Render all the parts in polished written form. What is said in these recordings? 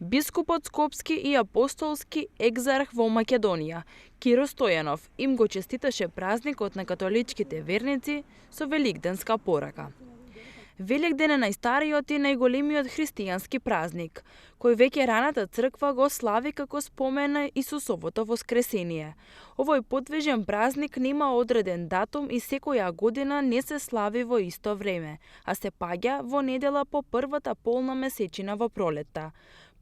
Бискупот Скопски и апостолски екзарх во Македонија, Киро Стојанов, им го честиташе празникот на католичките верници со великденска порака. Великден е најстариот и најголемиот христијански празник, кој веќе раната црква го слави како спомен на Исусовото воскресение. Овој подвижен празник нема одреден датум и секоја година не се слави во исто време, а се паѓа во недела по првата полна месечина во пролетта.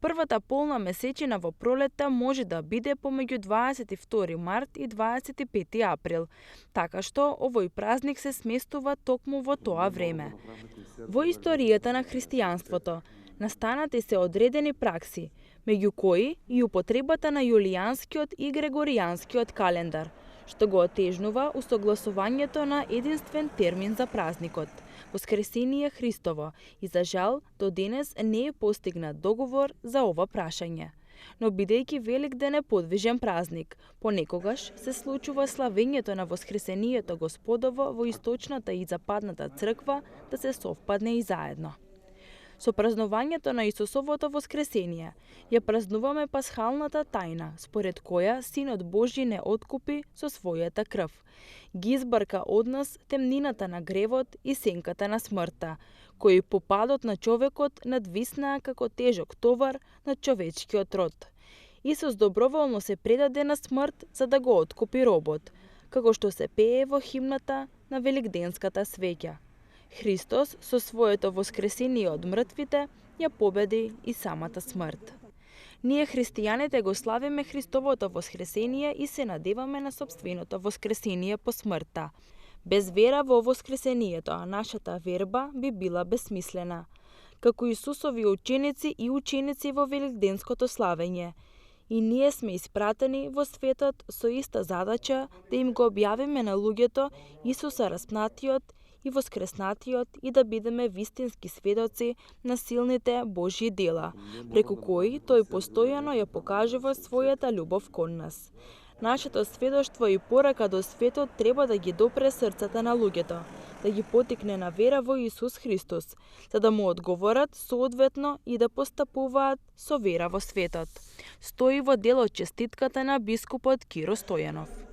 Првата полна месечина во пролетта може да биде помеѓу 22 март и 25 април, така што овој празник се сместува токму во тоа време. Во историјата на христијанството настанати се одредени пракси, меѓу кои и употребата на јулијанскиот и грегоријанскиот календар, што го отежнува усогласувањето на единствен термин за празникот – Воскресение Христово, и за жал до денес не е постигнат договор за ова прашање. Но бидејќи Великден е подвижен празник, понекогаш се случува славењето на Воскресението Господово во источната и западната црква да се совпадне и заедно. Со празнувањето на Исусовото воскресение ја празнуваме пасхалната тајна, според која Синот Божји не откупи со својата крв. Ги избарка од нас темнината на гревот и сенката на смртта, кои по падот на човекот надвиснаа како тежок товар на човечкиот род. Исус доброволно се предаде на смрт за да го откупи робот, како што се пее во химната на великденската свеќа. Христос со своето воскресение од мртвите ја победи и самата смрт. Ние христијаните го славиме Христовото воскресение и се надеваме на собственото воскресение по смртта. Без вера во воскресението, нашата верба би била безсмислена. Како Исусови ученици и ученици во великденското славење, и ние сме испратени во светот со иста задача да им го објавиме на луѓето Исуса распнатиот и воскреснатиот и да бидеме вистински сведоци на силните Божји дела, преку кои тој постојано ја покажува својата љубов кон нас. Нашето сведоштво и порака до светот треба да ги допре срцата на луѓето, да ги потикне на вера во Исус Христос, за да му одговорат соодветно и да постапуваат со вера во светот. Стои во делот честитката на бискупот Киро Стојанов.